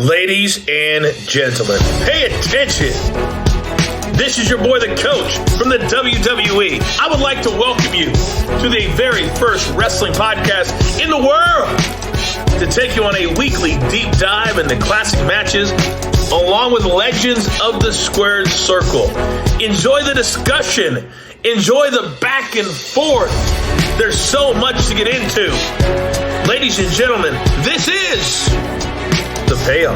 Ladies and gentlemen, pay attention. This is your boy, the coach from the WWE. I would like to welcome you to the very first wrestling podcast in the world to take you on a weekly deep dive into classic matches along with legends of the squared circle. Enjoy the discussion. Enjoy the back and forth. There's so much to get into. Ladies and gentlemen, this is The Payoff.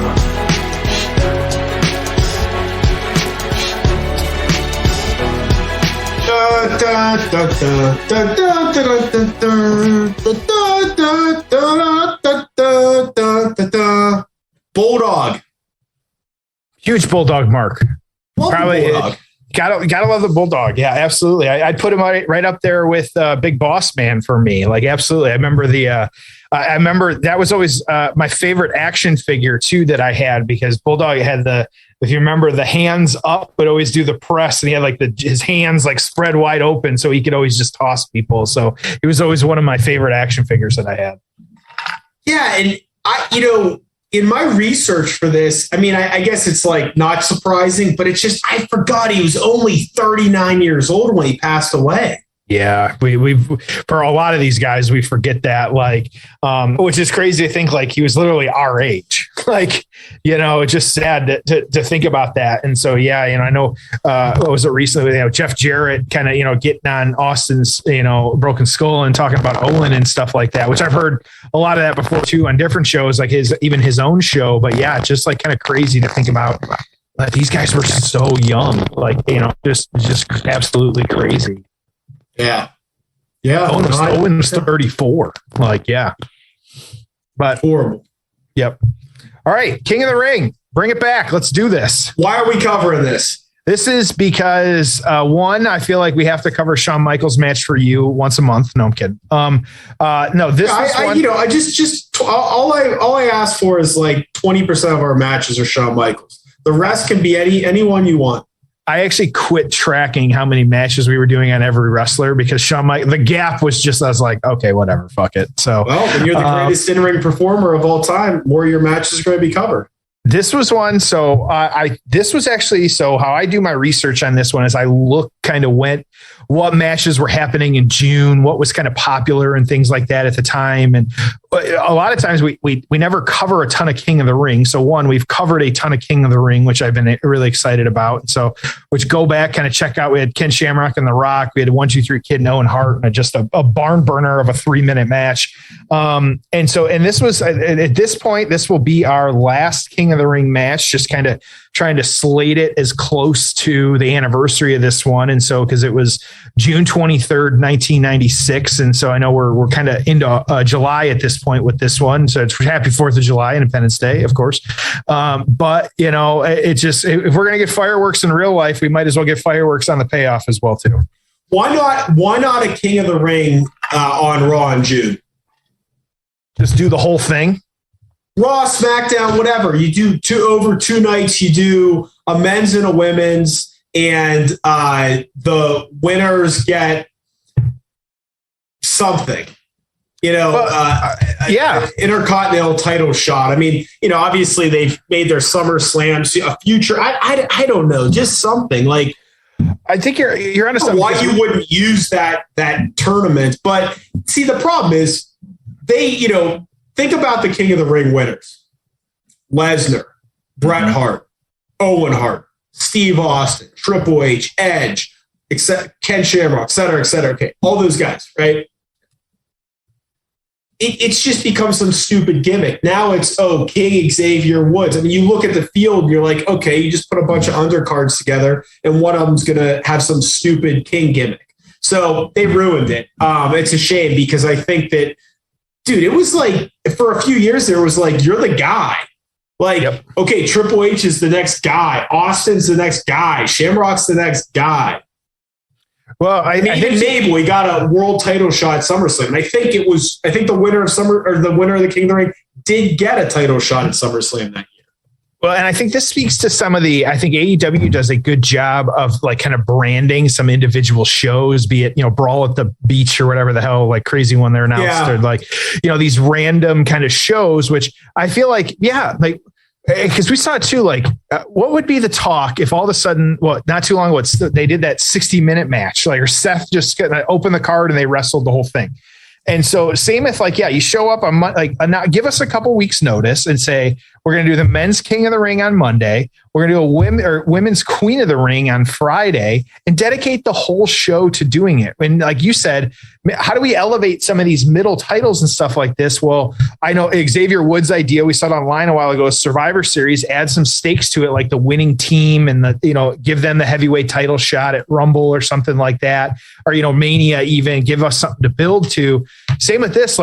Bulldog. Huge Bulldog mark. Love Probably Bulldog. Gotta love the Bulldog. Yeah, absolutely. I'd put him right up there with Big Boss Man for me. Like, absolutely. I remember I remember that was always my favorite action figure too that I had, because Bulldog had if you remember, the hands up, but always do the press, and he had like his hands like spread wide open, so he could always just toss people. So he was always one of my favorite action figures that I had. Yeah, and in my research for this, I mean, I guess it's like not surprising, but it's just I forgot he was only 39 years old when he passed away. Yeah, we've for a lot of these guys, we forget that, like, which is crazy to think, like, he was literally our age. Like, it's just sad to think about that. And so, yeah, I know, what was it recently? Jeff Jarrett kind of, getting on Austin's, Broken Skull and talking about Owen and stuff like that, which I've heard a lot of that before too on different shows, like even his own show. But yeah, just like kind of crazy to think about. These guys were so young, like, just absolutely crazy. Yeah. Yeah. Owen's 34. Like, yeah. But horrible. Yep. All right. King of the Ring. Bring it back. Let's do this. Why are we covering this? This is because one, I feel like we have to cover Shawn Michaels match for you once a month. No, I'm kidding. No, this all I ask for is like 20% of our matches are Shawn Michaels. The rest can be anyone you want. I actually quit tracking how many matches we were doing on every wrestler because the gap was just, I was like, okay, whatever, fuck it. So, well, when you're the greatest in-ring performer of all time, more of your matches are going to be covered. This was one. So this was actually, so how I do my research on this one is I look kind of what matches were happening in June, what was kind of popular and things like that at the time. And a lot of times we never cover a ton of King of the Ring. So one, we've covered a ton of King of the Ring, which I've been really excited about. So, which go back, kind of check out, we had Ken Shamrock and The Rock. We had 1-2-3 Kid and Owen Hart, and just a barn burner of a 3-minute match. And this was at this point, this will be our last King of the Ring match, just kind of trying to slate it as close to the anniversary of this one. And so, because it was June 23rd, 1996. And so I know we're kind of into July at this point with this one. So it's happy 4th of July, Independence Day, of course. But it just, if we're going to get fireworks in real life, we might as well get fireworks on the payoff as well too. Why not a King of the Ring on Raw in June? Just do the whole thing. Raw, SmackDown, whatever. You do over 2 nights. You do a men's and a women's, and the winners get something. Intercontinental title shot. I mean, obviously they've made their SummerSlam a future. I don't know, just something like. I think you're on something. Why you wouldn't use that tournament? But see, the problem is they, think about the King of the Ring winners: Lesnar, Bret Hart, Owen Hart, Steve Austin, Triple H, Edge, Ken Shamrock, et cetera, et cetera. Okay, all those guys, right? It's just become some stupid gimmick. Now it's, King Xavier Woods. I mean, you look at the field and you're like, okay, you just put a bunch of undercards together and one of them's going to have some stupid King gimmick. So they ruined it. It's a shame because I think that, dude, it was like, for a few years there was like, you're the guy. Like, yep. Okay, Triple H is the next guy. Austin's the next guy. Shamrock's the next guy. Well, I think Mabel, he got a world title shot at SummerSlam. And I think the winner of the winner of the King of the Ring did get a title shot at SummerSlam that year. Well, and I think this speaks to some of I think AEW does a good job of like kind of branding some individual shows, be it, Brawl at the Beach or whatever the hell, like crazy one they're announced, or like, these random kind of shows, which I feel like, yeah, like Because we saw it too, like what would be the talk if all of a sudden, not too long ago, they did that 60-minute match, like, or Seth just opened the card and they wrestled the whole thing. And so same with you show up on now give us a couple weeks notice and say, we're going to do the men's King of the Ring on Monday. We're going to do a women's Queen of the Ring on Friday and dedicate the whole show to doing it. And like you said, how do we elevate some of these middle titles and stuff like this? Well, I know Xavier Woods' idea, we saw it online a while ago, Survivor Series, add some stakes to it, like the winning team and give them the heavyweight title shot at Rumble or something like that. Or, Mania, even give us something to build to. Same with this.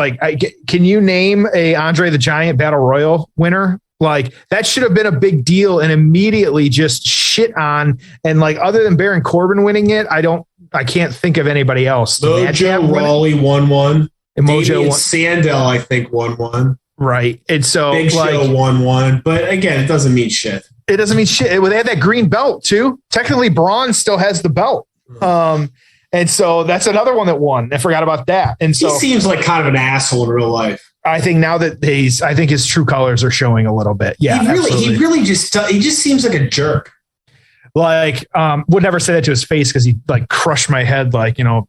Can you name a Andre the Giant Battle Royal winner? Like that should have been a big deal and immediately just shit on. And other than Baron Corbin winning it, I can't think of anybody else. Mojo Rawley won one. And Mojo Sandel, I think, won one. Right. And so Big Show won one. But again, it doesn't mean shit. It doesn't mean shit. They had that green belt too. Technically, Braun still has the belt. And so that's another one that won. I forgot about that. And so he seems like kind of an asshole in real life. I think now that I think his true colors are showing a little bit. Yeah, he really just seems like a jerk. Would never say that to his face because he crushed my head a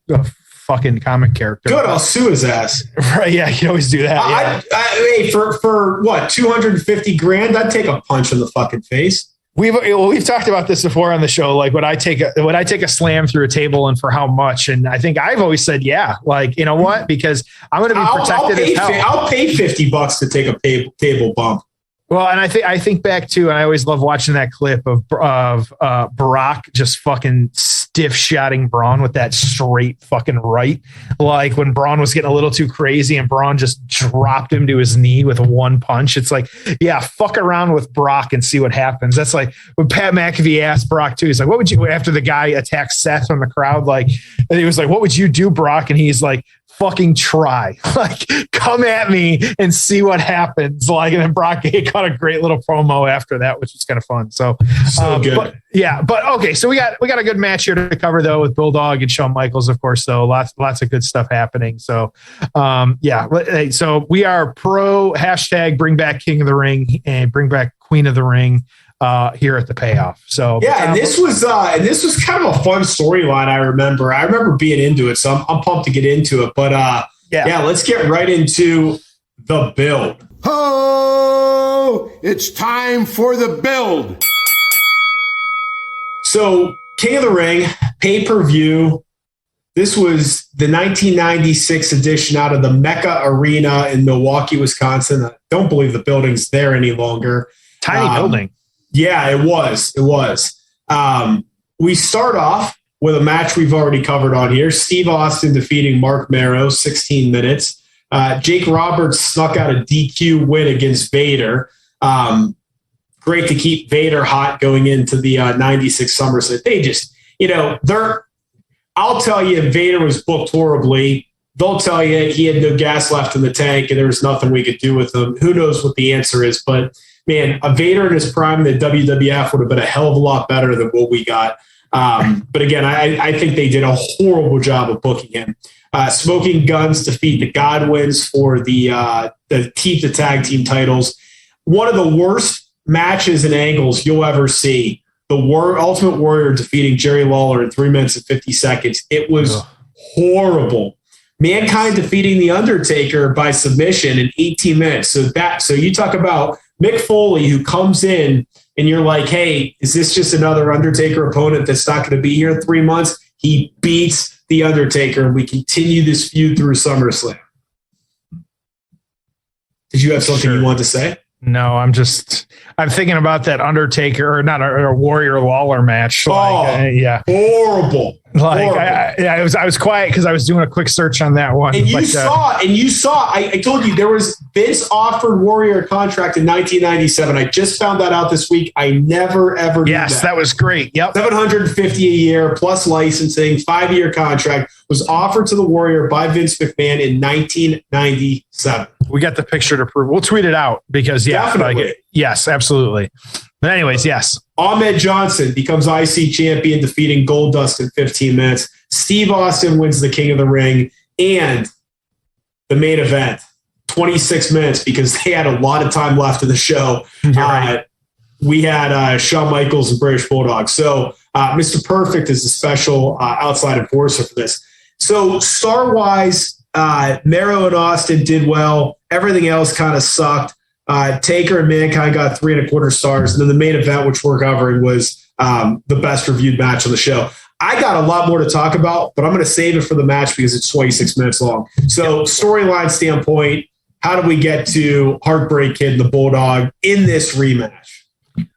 fucking comic character. Good, I'll sue his ass. Right? Yeah, you always do that. Yeah. For what, $250,000? I'd take a punch in the fucking face. We've talked about this before on the show. Would I take a slam through a table and for how much? And I think I've always said, yeah, you know what? Because I'm going to be protected. I'll pay $50 to take a table bump. Well, and I think back to, and I always love watching that clip of Brock just fucking stiff shotting Braun with that straight fucking right. Like when Braun was getting a little too crazy and Braun just dropped him to his knee with one punch. It's like, yeah, fuck around with Brock and see what happens. That's like when Pat McAfee asked Brock too. He's like, what would you, after the guy attacked Seth from the crowd, and he was like, what would you do, Brock? And he's like, fucking try, come at me and see what happens. And then Brock got a great little promo after that, which was kind of fun. So good. But okay. So we got a good match here to cover though with Bulldog and Shawn Michaels, of course, though lots of good stuff happening. So so we are pro # bring back King of the Ring and bring back Queen of the Ring here at the payoff. So yeah, and this was kind of a fun storyline. I remember being into it, so I'm pumped to get into it. But let's get right into the build. Oh, it's time for the build. So King of the Ring pay-per-view. This was the 1996 edition out of the Mecca Arena in Milwaukee, Wisconsin. I don't believe the building's there any longer. Tiny building. Yeah, it was. We start off with a match we've already covered on here. Steve Austin defeating Mark Marrow, 16 minutes. Jake Roberts snuck out a DQ win against Vader. Great to keep Vader hot going into the 96 SummerSlam. They just, I'll tell you, Vader was booked horribly. They'll tell you he had no gas left in the tank and there was nothing we could do with him. Who knows what the answer is, but man, a Vader in his prime in the WWF would have been a hell of a lot better than what we got. But again, I think they did a horrible job of booking him. Smoking Guns defeat the Godwins for the tag team titles. One of the worst matches and angles you'll ever see. The Ultimate Warrior defeating Jerry Lawler in 3 minutes and 50 seconds. It was horrible. Mankind defeating The Undertaker by submission in 18 minutes. So you talk about Mick Foley, who comes in and you're like, hey, is this just another Undertaker opponent that's not going to be here in 3 months? He beats The Undertaker and we continue this feud through SummerSlam. Did you have something you wanted to say? No, I'm thinking about that Undertaker or Warrior Lawler match. Horrible. I was quiet because I was doing a quick search on that one. And you saw, I told you there was Vince offered Warrior a contract in 1997. I just found that out this week. I never, ever knew that. That was great. Yep. $750 a year plus licensing, 5-year contract was offered to the Warrior by Vince McMahon in 1997. We got the picture to prove. We'll tweet it out because definitely. Yes, absolutely. But anyways, yes. Ahmed Johnson becomes IC champion, defeating Goldust in 15 minutes. Steve Austin wins the King of the Ring, and the main event, 26 minutes, because they had a lot of time left in the show. Right. we had Shawn Michaels and British Bulldog. So Mr. Perfect is a special outside enforcer for this. So star-wise, Mero and Austin did well. Everything else kind of sucked. Taker and Mankind got 3.25 stars. And then the main event, which we're covering, was the best reviewed match on the show. I got a lot more to talk about, but I'm going to save it for the match because it's 26 minutes long. So storyline standpoint, how do we get to Heartbreak Kid and the Bulldog in this rematch?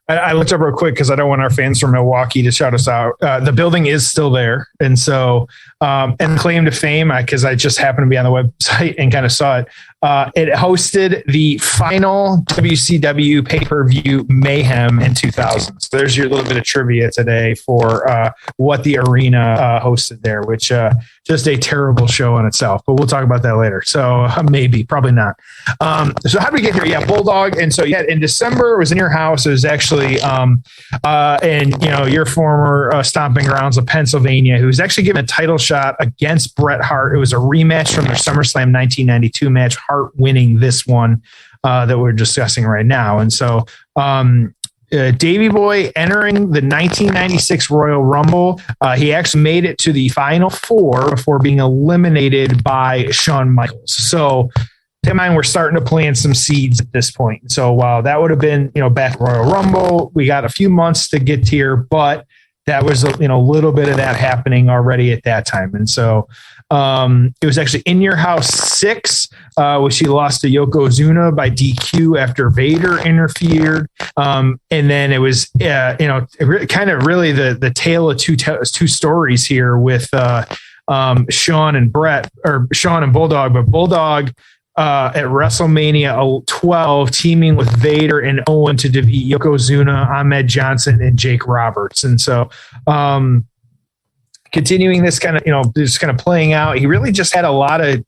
I looked up real quick because I don't want our fans from Milwaukee to shout us out. The building is still there. And so, and claim to fame, because I just happened to be on the website and kind of saw it. It hosted the final WCW pay-per-view Mayhem in 2000. So there's your little bit of trivia today for what the arena hosted there, which just a terrible show on itself. But we'll talk about that later. So maybe, probably not. So how did we get here? Yeah, Bulldog. And so in December, it was in your house. It was actually in your former stomping grounds of Pennsylvania, who was actually given a title shot against Bret Hart. It was a rematch from their SummerSlam 1992 match. Hart winning this one that we're discussing right now. And so Davey Boy entering the 1996 Royal Rumble. He actually made it to the final four before being eliminated by Shawn Michaels. So in mind, we're starting to plant some seeds at this point. So while that would have been, back Royal Rumble, we got a few months to get here, but that was, a little bit of that happening already at that time. And so it was actually In Your House 6, which he lost to Yokozuna by DQ after Vader interfered. And then it was, kind of really the tale of two stories here with Shawn and Bulldog, but Bulldog at WrestleMania 12, teaming with Vader and Owen to defeat Yokozuna, Ahmed Johnson, and Jake Roberts. And so, continuing this kind of, just kind of playing out, he really just had a lot of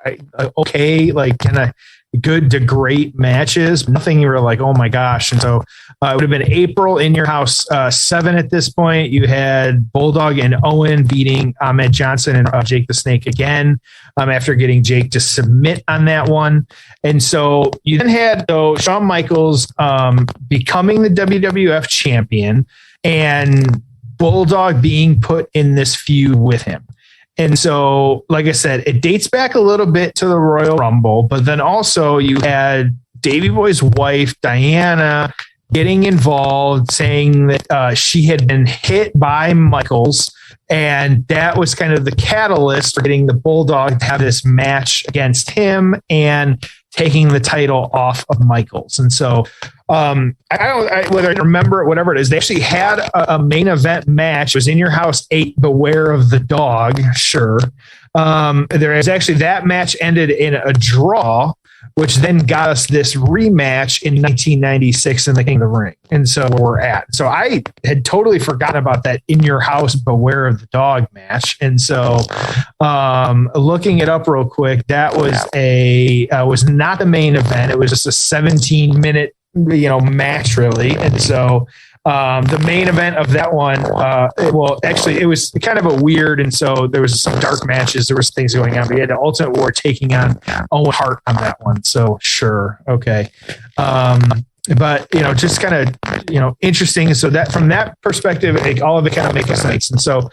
kind of good to great matches. Nothing you were like, oh my gosh. And so it would have been April In Your House 7 at this point. You had Bulldog and Owen beating Ahmed Johnson and Jake the Snake again after getting Jake to submit on that one. And so you then had Shawn Michaels becoming the WWF champion and Bulldog being put in this feud with him. And so, like I said, it dates back a little bit to the Royal Rumble, but then also you had Davey Boy's wife, Diana, getting involved, saying that she had been hit by Michaels. And that was kind of the catalyst for getting the Bulldog to have this match against him and taking the title off of Michaels. And so I don't whether I remember it, whatever it is, they actually had a main event match. It was In Your House 8, Beware of the Dog. Sure. There is actually that match ended in a draw, which then got us this rematch in 1996 in the King of the Ring. And so where we're at. So I had totally forgotten about that In Your House, Beware of the Dog match. And so looking it up real quick, that was was not the main event. It was just a 17-minute, match really. And so the main event of that one, it was kind of a weird, and so there was some dark matches. There was things going on. But you had the Ultimate War taking on Owen Hart on that one. So sure, okay, but just kind of interesting. So that from that perspective, all of it kind of makes sense. And so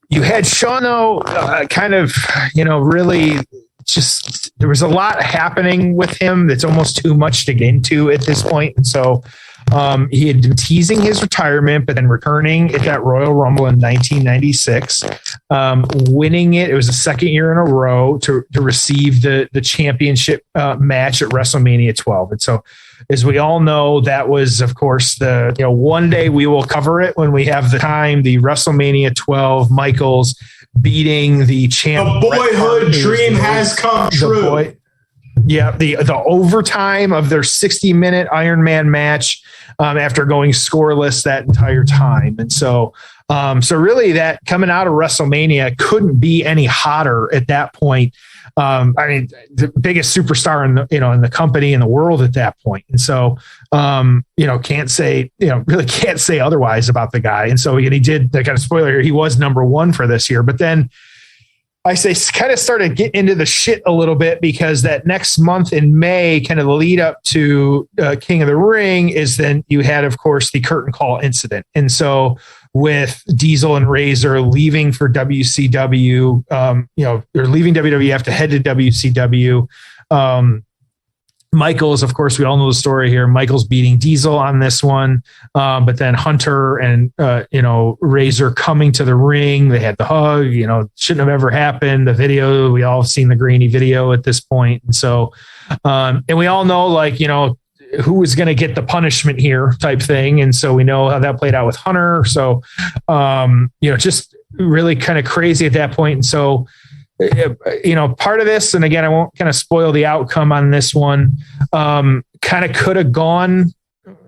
you had Shawn, kind of really. Just there was a lot happening with him that's almost too much to get into at this point. And so he had been teasing his retirement, but then returning at that Royal Rumble in 1996, winning it. It was the second year in a row to receive the championship match at WrestleMania 12. And so, as we all know, that was, of course, one day we will cover it when we have the time, the WrestleMania 12 Michaels beating the champ. The boyhood dream has come true. The overtime of their 60-minute Iron Man match after going scoreless that entire time. And so really that coming out of WrestleMania couldn't be any hotter at that point. The biggest superstar in the company in the world at that point. And so, can't say otherwise about the guy. And so he did, that kind of spoiler here, he was number one for this year, but then I say kind of started getting into the shit a little bit, because that next month in May, kind of the lead up to King of the Ring, is then you had, of course, the curtain call incident. And so with Diesel and Razor leaving for WCW, they're leaving WWF to head to WCW. Michaels, of course, we all know the story here. Michaels beating Diesel on this one. But then Hunter and, Razor coming to the ring. They had the hug, shouldn't have ever happened. The video, we all have seen the grainy video at this point. And so, and we all know, who was going to get the punishment here type thing. And so we know how that played out with Hunter. So, just really kind of crazy at that point. And so, part of this, and again, I won't kind of spoil the outcome on this one, kind of could have gone,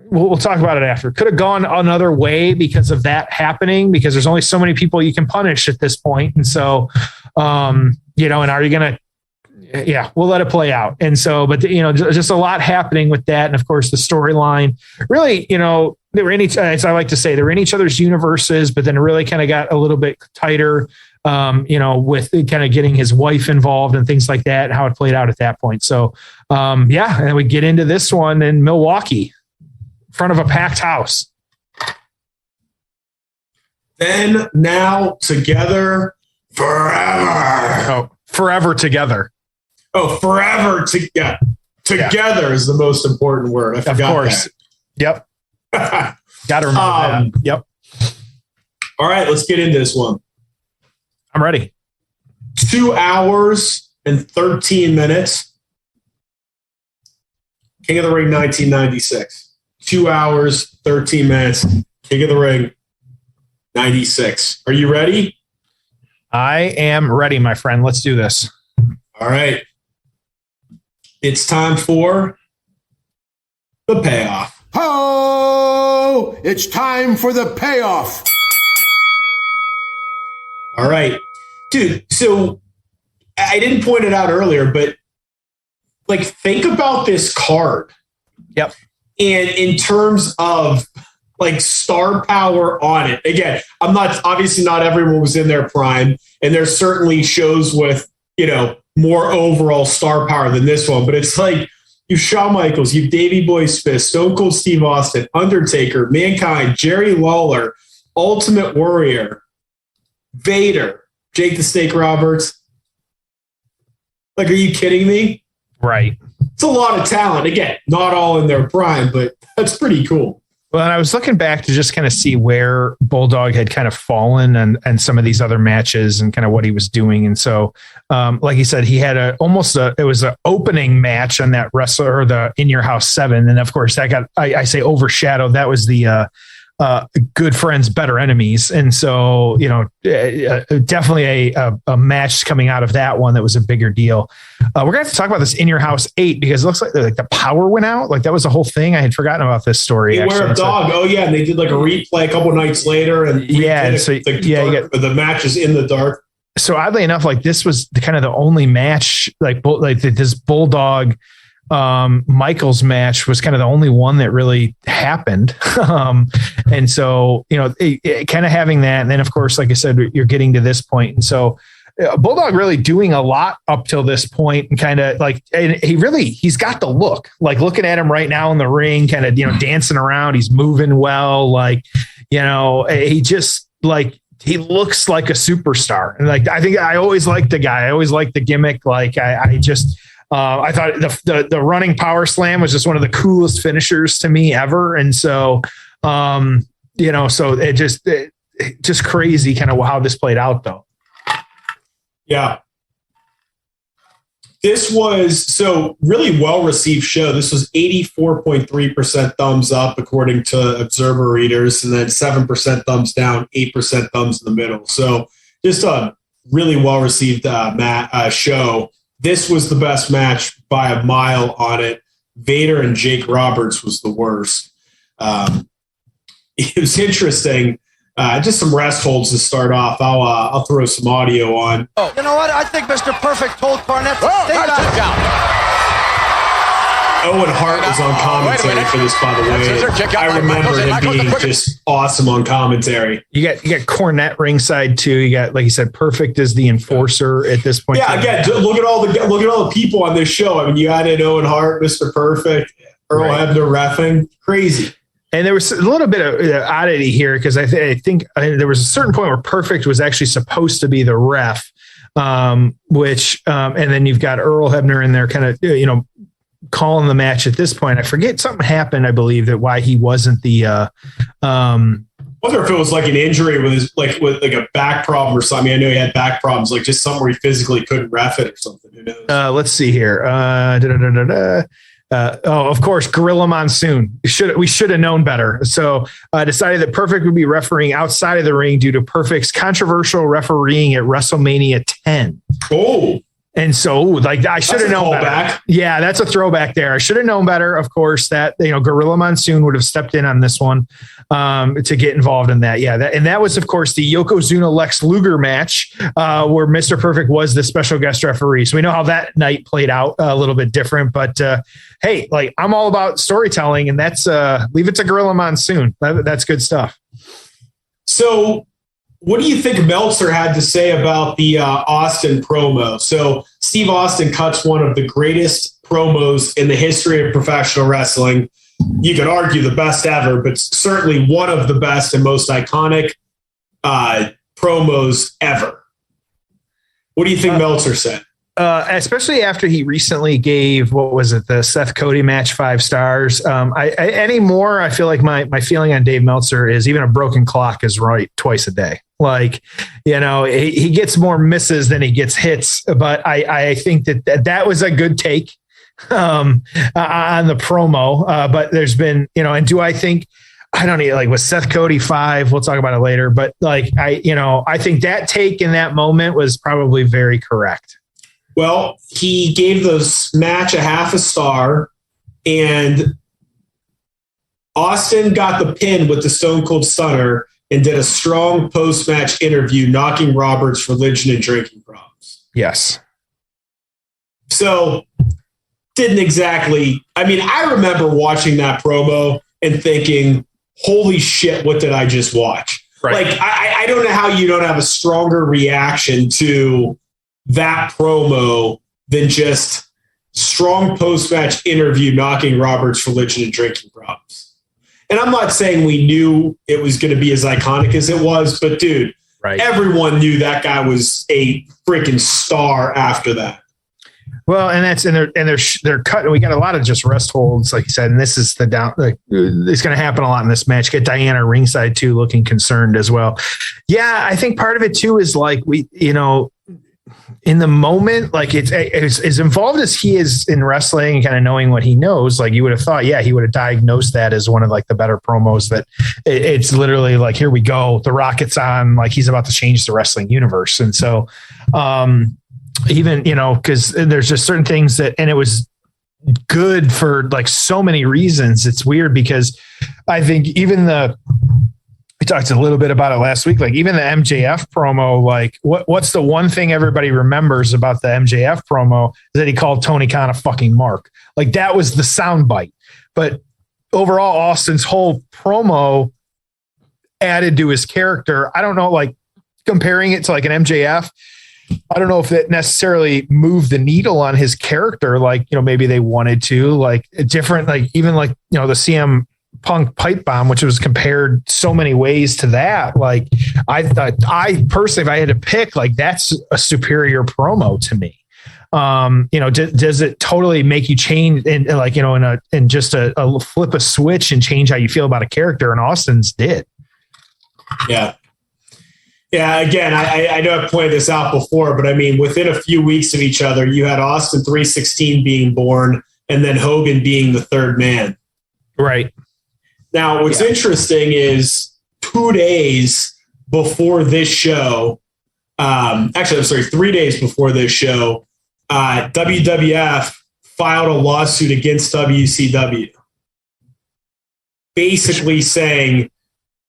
we'll talk about it after, could have gone another way because of that happening, because there's only so many people you can punish at this point. And so, and are you going to, we'll let it play out. And so, but just a lot happening with that. And of course the storyline really, they were in each, as I like to say, they were in each other's universes, but then it really kind of got a little bit tighter, with kind of getting his wife involved and things like that, and how it played out at that point. So, and then we get into this one in Milwaukee, in front of a packed house. Then, now, together, forever. Oh, forever together. Oh, forever together. Together is the most important word. I forgot. Of course. That. Yep. Got to remember that. Yep. All right, let's get into this one. I'm ready. 2 hours and 13 minutes. King of the Ring 1996. 2 hours, 13 minutes. King of the Ring 96. Are you ready? I am ready, my friend. Let's do this. All right. It's time for the payoff. Oh, it's time for the payoff. All right, dude. So I didn't point it out earlier, but think about this card. Yep. And in terms of star power on it, again, obviously not everyone was in their prime, and there's certainly shows with, more overall star power than this one, but it's you've Shawn Michaels, you've Davey Boy Smith, Stone Cold Steve Austin, Undertaker, Mankind, Jerry Lawler, Ultimate Warrior, Vader, Jake the Snake Roberts. Are you kidding me? Right. It's a lot of talent. Again, not all in their prime, but that's pretty cool. Well, and I was looking back to just kind of see where Bulldog had kind of fallen and some of these other matches and kind of what he was doing. And so, like you said, he had it was an opening match on that Wrestler, or the In Your House 7. And of course that got, I say overshadowed. That was the, Good Friends, Better Enemies. And so, definitely a match coming out of that one that was a bigger deal. We're going to have to talk about this In Your House 8, because it looks like the power went out. That was the whole thing. I had forgotten about this story. Beware of Dog. Oh yeah. And they did a replay a couple nights later, and the match is in the dark. So oddly enough, this was kind of the only match, this Bulldog, Michaels match was kind of the only one that really happened. And so, kind of having that. And then of course, like I said, you're getting to this point. And so Bulldog really doing a lot up till this point, and kind of and he's got the look, looking at him right now in the ring, kind of, dancing around. He's moving well. He just he looks like a superstar. And I think I always liked the guy. I always liked the gimmick. I thought the running power slam was just one of the coolest finishers to me ever. And so, so it just crazy kind of how this played out though. Yeah. This was really well-received show. This was 84.3% thumbs up, according to Observer readers, and then 7% thumbs down, 8% thumbs in the middle. So just a really well-received show. This was the best match by a mile on it. Vader and Jake Roberts was the worst. It was interesting. Just some rest holds to start off. I'll throw some audio on. Oh, you know what? I think Mr. Perfect told Barnett to stay back out. Owen Hart was on commentary for this, by the way. I remember him being just awesome on commentary. You got Cornette ringside too. You got, like you said, Perfect as the enforcer at this point. Yeah, again, look at all the people on this show. I mean, you added Owen Hart, Mr. Perfect, Earl Hebner reffing, crazy. And there was a little bit of oddity here because I think there was a certain point where Perfect was actually supposed to be the ref, and then you've got Earl Hebner in there, kind of calling the match at this point. I forget, something happened, I believe, that why he wasn't the. I wonder if it was like an injury with his with a back problem or something. I know he had back problems, like just something where he physically couldn't ref it or something. Who knows? Let's see here. Of course, Gorilla Monsoon. We should have known better. So decided that Perfect would be refereeing outside of the ring due to Perfect's controversial refereeing at WrestleMania 10. Oh. And so, I should have known better. Yeah, that's a throwback there. I should have known better, of course, that, Gorilla Monsoon would have stepped in on this one to get involved in that. Yeah, that was, of course, the Yokozuna Lex Luger match where Mr. Perfect was the special guest referee. So we know how that night played out a little bit different. But, hey, I'm all about storytelling, and that's leave it to Gorilla Monsoon. That's good stuff. So what do you think Meltzer had to say about the Austin promo? So Steve Austin cuts one of the greatest promos in the history of professional wrestling. You could argue the best ever, but certainly one of the best and most iconic promos ever. What do you think Meltzer said? Especially after he recently gave, the Seth Cody match 5 stars. Anymore, I feel like my feeling on Dave Meltzer is even a broken clock is right twice a day. He gets more misses than he gets hits, but I think that was a good take on the promo. But there's been, and do I think, I don't know, with Seth Cody 5, we'll talk about it later, but I think that take in that moment was probably very correct. Well, he gave this match a half a star, and Austin got the pin with the Stone Cold Stunner and did a strong post-match interview knocking Roberts' religion and drinking problems. Yes. So, didn't exactly... I mean, I remember watching that promo and thinking, holy shit, what did I just watch? Right. I don't know how you don't have a stronger reaction to that promo than just strong post-match interview knocking Roberts' religion and drinking problems. And I'm not saying we knew it was going to be as iconic as it was, but dude, everyone knew that guy was a freaking star after that. Well, and they're cutting. We got a lot of just rest holds, like you said, and this is the down. It's going to happen a lot in this match. Get Diana ringside too, looking concerned as well. Yeah, I think part of it too is in the moment, it's as involved as he is in wrestling and kind of knowing what he knows, you would have thought, he would have diagnosed that as one of the better promos, that it's literally here we go. The rocket's on, he's about to change the wrestling universe. And so even, cause there's just certain things that, and it was good for so many reasons. It's weird because I think even we talked a little bit about it last week. Even the MJF promo, what's the one thing everybody remembers about the MJF promo is that he called Tony Khan a fucking mark. That was the soundbite. But overall, Austin's whole promo added to his character. I don't know, comparing it to an MJF, I don't know if it necessarily moved the needle on his character. Maybe they wanted to different, even the CM Punk pipe bomb, which was compared so many ways to that. I thought, I personally, if I had to pick, that's a superior promo to me. Does it totally make you change in just a flip a switch and change how you feel about a character? And Austin's did. Yeah. Yeah. Again, I know I've pointed this out before, but I mean, within a few weeks of each other, you had Austin 316 being born and then Hogan being the third man. Right. Now, what's interesting is 2 days before this show, 3 days before this show, WWF filed a lawsuit against WCW, basically saying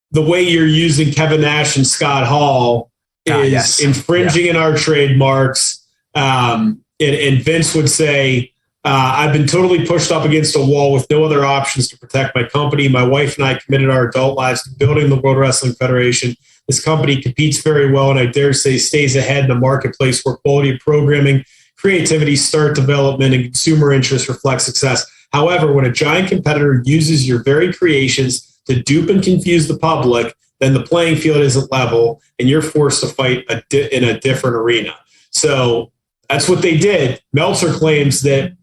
the way you're using Kevin Nash and Scott Hall is infringing in our trademarks. And Vince would say, I've been totally pushed up against a wall with no other options to protect my company. My wife and I committed our adult lives to building the World Wrestling Federation. This company competes very well, and I dare say stays ahead in a marketplace where quality of programming, creativity, start development, and consumer interest reflect success. However, when a giant competitor uses your very creations to dupe and confuse the public, then the playing field isn't level, and you're forced to fight in a different arena. So that's what they did. Meltzer claims that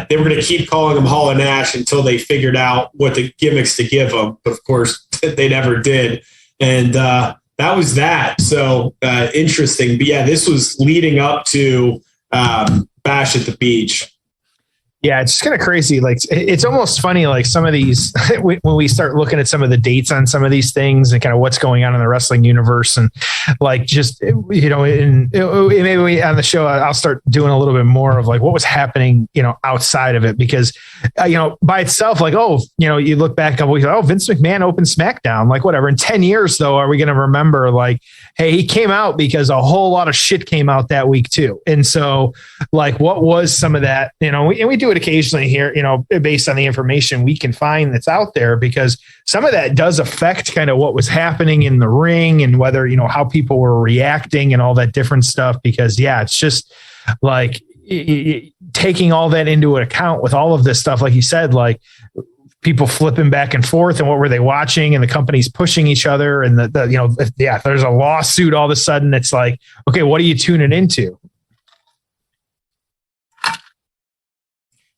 they were going to keep calling him Hall and Nash until they figured out what the gimmicks to give him. But of course, they never did. And that was that. So interesting. But yeah, this was leading up to Bash at the Beach. Yeah, it's just kind of crazy. Like, it's almost funny, like some of these, when we start looking at some of the dates on some of these things and kind of what's going on in the wrestling universe, and like, just, you know, maybe on the show, I'll start doing a little bit more of like what was happening, you know, outside of it, because, you know, by itself, like, oh, you know, you look back a couple weeks, oh, Vince McMahon opened SmackDown, like whatever. In 10 years though, are we going to remember like, hey, he came out because a whole lot of shit came out that week too. And so like, what was some of that, you know, and we do it occasionally here, you know, based on the information we can find that's out there, because some of that does affect kind of what was happening in the ring and whether, you know, how people were reacting and all that different stuff. Because yeah, it's just like taking all that into account with all of this stuff, like you said, like people flipping back and forth and what were they watching, and the companies pushing each other, and the you know, yeah, there's a lawsuit all of a sudden. It's like, okay, what are you tuning into?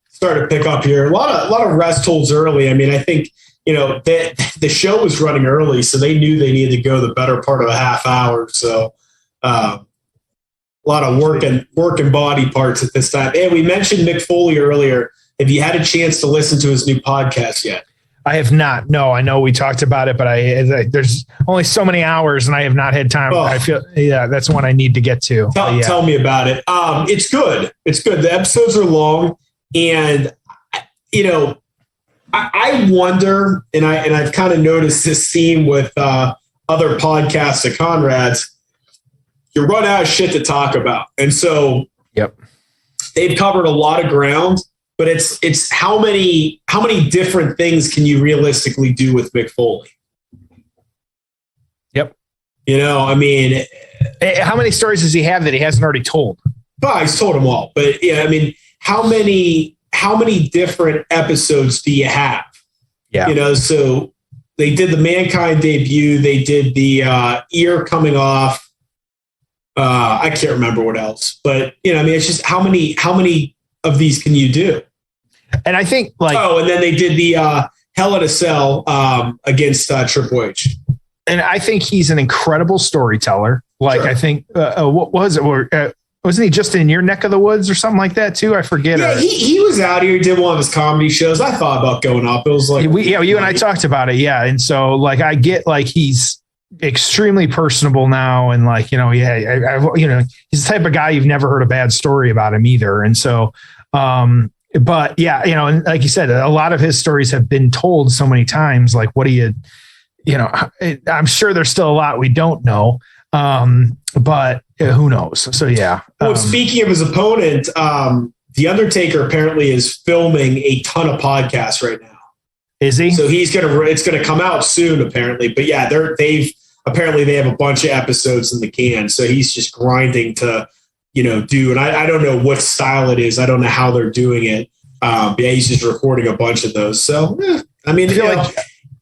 Started to pick up here. A lot of rest holds early. I mean, I think, you know, the show was running early, so they knew they needed to go the better part of a half hour. So a lot of work and body parts at this time. And we mentioned Mick Foley earlier. Have you had a chance to listen to his new podcast yet? I have not. No, I know we talked about it, but there's only so many hours and I have not had time. Oh. I feel, yeah, that's one I need to get to. Tell me about it. It's good. It's good. The episodes are long, and you know, I wonder, and I've kind of noticed this theme with other podcasts at Conrad's. You run out of shit to talk about, and so yep, they've covered a lot of ground. But it's how many different things can you realistically do with Mick Foley? Yep. You know, I mean, how many stories does he have that he hasn't already told? Well, he's told them all. But yeah, I mean, how many different episodes do you have? Yeah. You know, so they did the Mankind debut. They did the ear coming off. I can't remember what else. But you know, I mean, it's just how many of these can you do? And I think like, and then they did the Hell in a Cell against Triple H. And I think he's an incredible storyteller. Like, sure. I think, what was it? Wasn't he just in your neck of the woods or something like that too? I forget. Yeah, he was out here, did one of his comedy shows. I thought about going up. It was like, you and I talked about it. Yeah. And so like, I get like, he's extremely personable now. And like, you know, yeah, you know, he's the type of guy you've never heard a bad story about him either. And so, but yeah, you know, and like you said, a lot of his stories have been told so many times. Like, what do you know, I'm sure there's still a lot we don't know. But who knows? So, yeah. Well, speaking of his opponent, The Undertaker apparently is filming a ton of podcasts right now. Is he? So it's going to come out soon, apparently. But yeah, they have a bunch of episodes in the can. So he's just grinding to, you know, do, and I don't know what style it is. I don't know how they're doing it. But yeah, he's just recording a bunch of those. So, I mean, I feel like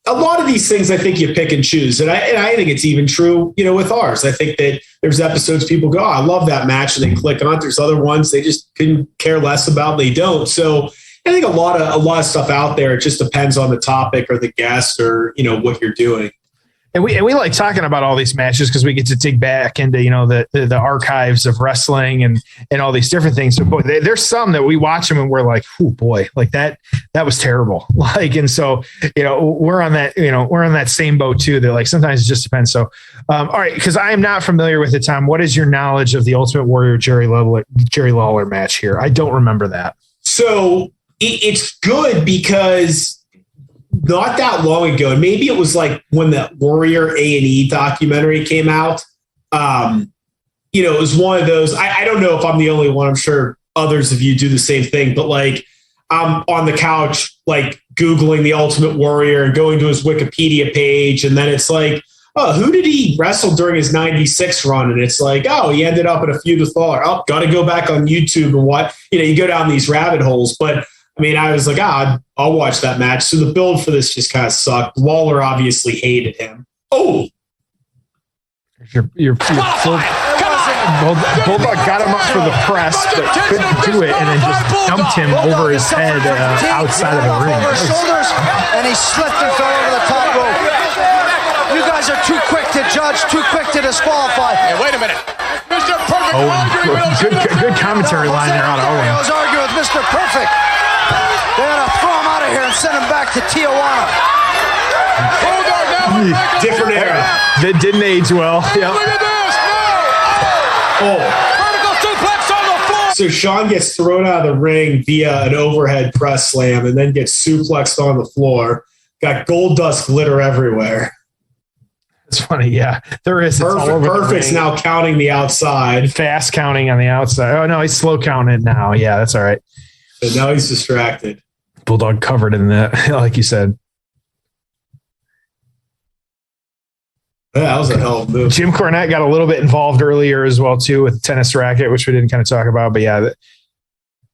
a lot of these things, I think you pick and choose. And I think it's even true, you know, with ours. I think that there's episodes people go, oh, I love that match, and they click on it. There's other ones they just couldn't care less about. They don't. So I think a lot of stuff out there, it just depends on the topic or the guest or, you know, what you're doing. And we like talking about all these matches because we get to dig back into, you know, the archives of wrestling and all these different things. So boy, there's some that we watch them and we're like, oh boy, like that was terrible. Like, and so, you know, we're on that same boat too, that like, sometimes it just depends. So, all right. Cause I am not familiar with it, Tom. What is your knowledge of the Ultimate Warrior Jerry Lawler match here? I don't remember that. So it's good because not that long ago, and maybe it was like when the Warrior A&E documentary came out. You know, it was one of those. I don't know if I'm the only one. I'm sure others of you do the same thing, but like I'm on the couch, like Googling the Ultimate Warrior and going to his Wikipedia page. And then it's like, oh, who did he wrestle during his 96 run? And it's like, oh, he ended up in a feud with Lawler. Oh, got to go back on YouTube and what, you go down these rabbit holes. But I mean, I was like, I'll watch that match. So the build for this just kind of sucked. Lawler obviously hated him. Oh, your Bulldog got him up for the press, but couldn't do it, and then just dumped him over his head outside of the ring. Shoulders, and he slipped and fell over the top rope. You guys are too quick to judge, too quick to disqualify. Hey, wait a minute. Mr. Perfect. Good commentary line there out of Owen. I was arguing with Mr. Perfect. They had to throw him out of here and send him back to Tijuana. different era. That didn't age well. Yep. Look at this. Oh. Vertical suplex on the floor. So Shawn gets thrown out of the ring via an overhead press slam and then gets suplexed on the floor. Got gold dust glitter everywhere. It's funny, yeah. There is. Perfect's now counting the outside. Fast counting on the outside. Oh, no, he's slow counting now. Yeah, that's all right. But now he's distracted. Bulldog covered in that, like you said. Yeah, that was a hell of a move. Jim Cornette got a little bit involved earlier as well, too, with the tennis racket, which we didn't kind of talk about. But yeah,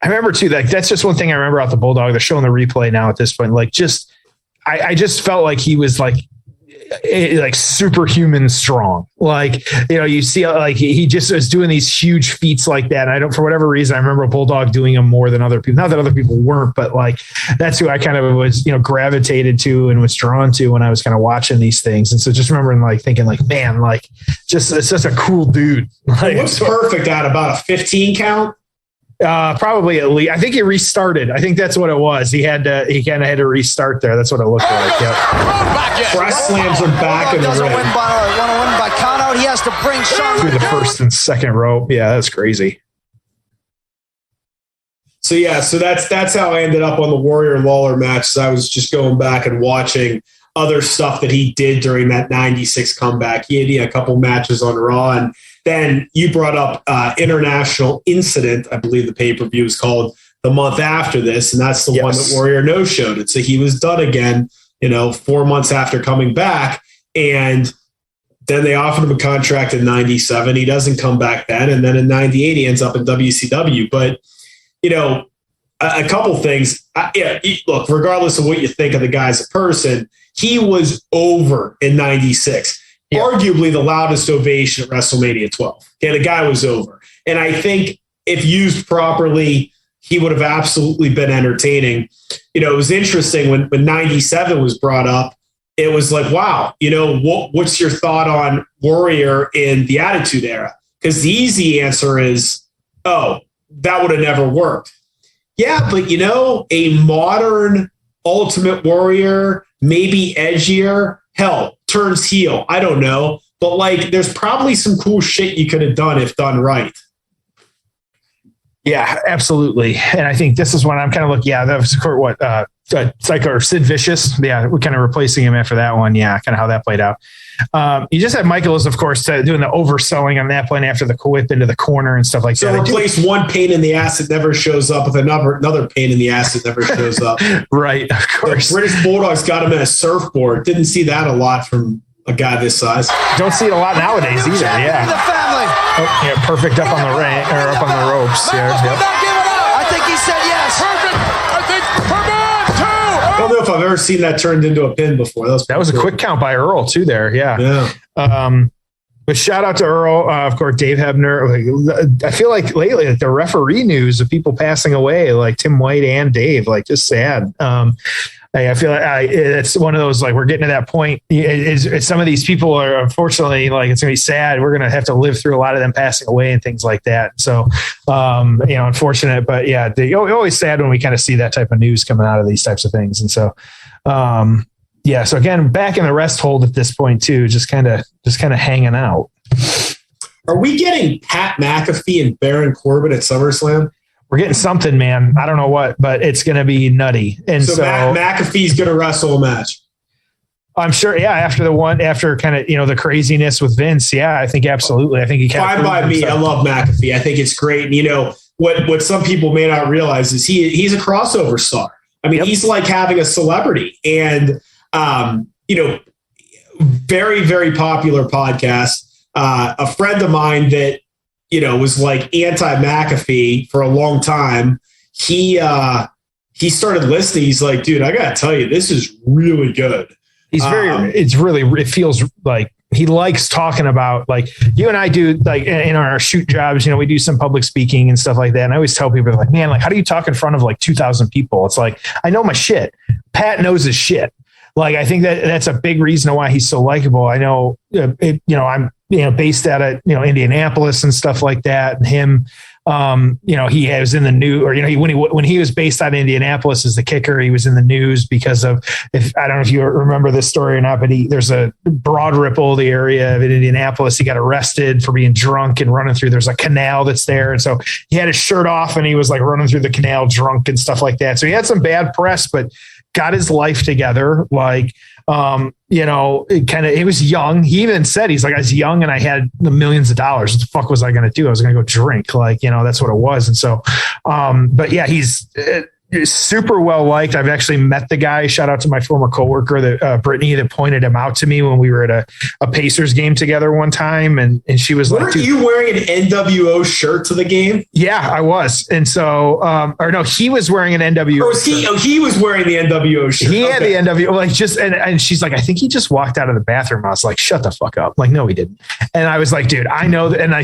I remember, too, like that's just one thing I remember about the Bulldog. They're showing the replay now at this point. Like, just I just felt like he was like superhuman strong. Like, you see like he just was doing these huge feats like that. And for whatever reason, I remember Bulldog doing them more than other people. Not that other people weren't, but like that's who I kind of was, gravitated to and was drawn to when I was kind of watching these things. And so just remembering like thinking like, man, like just it's such a cool dude. Like, what's Perfect at about a 15 count? Probably at least. I think he restarted. I think that's what it was. He kind of had to restart there. That's what it looked like. Yep. Press slams are back in the ring. Want to win by count out. He has to bring Shawn through the first and second rope. Yeah, that's crazy. So yeah, that's how I ended up on the Warrior Lawler match. So I was just going back and watching other stuff that he did during that 96 comeback. He had a couple matches on Raw, and then you brought up International Incident. I believe the pay-per-view is called the month after this, and that's the one that Warrior no-showed it. So he was done again, 4 months after coming back, and then they offered him a contract in 97. He doesn't come back then, and then in 98 he ends up in WCW. But a couple things. Look, regardless of what you think of the guy as a person, he was over in 96. Yeah. Arguably the loudest ovation at WrestleMania 12. Okay, the guy was over. And I think if used properly, he would have absolutely been entertaining. It was interesting when 97 was brought up. It was like, wow, what's your thought on Warrior in the Attitude Era? Because the easy answer is, oh, that would have never worked. Yeah, but a modern Ultimate Warrior, maybe edgier, hell, turns heel. I don't know. But like, there's probably some cool shit you could have done if done right. Yeah, absolutely. And I think this is when I'm kind of looking, that was what, Psycho or Sid Vicious. Yeah, we're kind of replacing him after that one. Yeah, kind of how that played out. You just had Michaels, of course, doing the overselling on that point after the whip into the corner and stuff like that. So replace one pain in the ass that never shows up with another pain in the ass that never shows up. Right, of course. The British Bulldogs got him in a surfboard. Didn't see that a lot from a guy this size. Don't see it a lot nowadays either. Yeah. The family. Oh, yeah, Perfect up on the ring or up on the ropes. Yeah. I think he said yes. Perfect. I think Perfect. I don't know if I've ever seen that turned into a pin before. That was a quick count by Earl too there. Yeah. But shout out to Earl, of course, Dave Hebner. I feel like lately the referee news of people passing away, like Tim White and Dave, like just sad. I feel like it's one of those, like we're getting to that point. Some of these people are unfortunately like, it's going to be sad. We're going to have to live through a lot of them passing away and things like that. So, unfortunate, but yeah, always sad when we kind of see that type of news coming out of these types of things. And so, so again, back in the rest hold at this point too, just kind of hanging out. Are we getting Pat McAfee and Baron Corbin at SummerSlam? We're getting something, man. I don't know what, but it's going to be nutty. And so McAfee's going to wrestle a match. I'm sure. Yeah. After kind of, the craziness with Vince. Yeah, I think absolutely. I think he fine by me. I love McAfee. I think it's great. And, what some people may not realize is he's a crossover star. I mean, he's like having a celebrity, and very, very popular podcast. A friend of mine that was like anti-McAfee for a long time. He started listening. He's like, dude, I gotta tell you, this is really good. He's it feels like he likes talking about, like you and I do, like in our shoot jobs, we do some public speaking and stuff like that. And I always tell people, like, man, like, how do you talk in front of like 2,000 people? It's like, I know my shit. Pat knows his shit. Like, I think that's a big reason why he's so likable. I know, I'm, based out of, Indianapolis and stuff like that. And him, he was in the news, or, when he was based out of Indianapolis as the kicker, he was in the news because of, I don't know if you remember this story or not, but there's a Broad Ripple, the area of Indianapolis. He got arrested for being drunk and running through, there's a canal that's there. And so he had his shirt off and he was like running through the canal drunk and stuff like that. So he had some bad press, but got his life together. Like, he was young. He even said, he's like, I was young and I had the millions of dollars. What the fuck was I going to do? I was going to go drink. Like, that's what it was. And so, but yeah, he's super well liked. I've actually met the guy. Shout out to my former coworker, that Brittany, that pointed him out to me when we were at a Pacers game together one time. And she was like, "Weren't you wearing an NWO shirt to the game?" Yeah, I was. And so, or no, he was wearing an NWO. Oh, he was wearing the NWO shirt. He had the NWO, like and she's like, I think he just walked out of the bathroom. I was like, shut the fuck up. Like, no, he didn't. And I was like, dude, I know that. And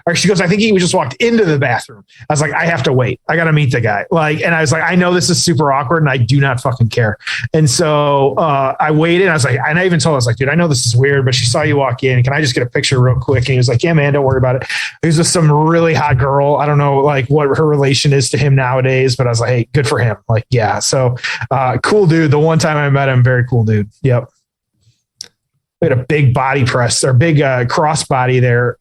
or she goes, I think he just walked into the bathroom. I was like, I have to wait. I got to meet the guy. Like, and I was like, I know this is super awkward and I do not fucking care. And so I waited. I was like, and I even told her, I was like, dude, I know this is weird, but she saw you walk in. Can I just get a picture real quick? And he was like, yeah, man, don't worry about it. He was just some really hot girl. I don't know like what her relation is to him nowadays, but I was like, hey, good for him. Like, yeah. So cool dude. The one time I met him, very cool dude. Yep. We had a big body press or big cross body there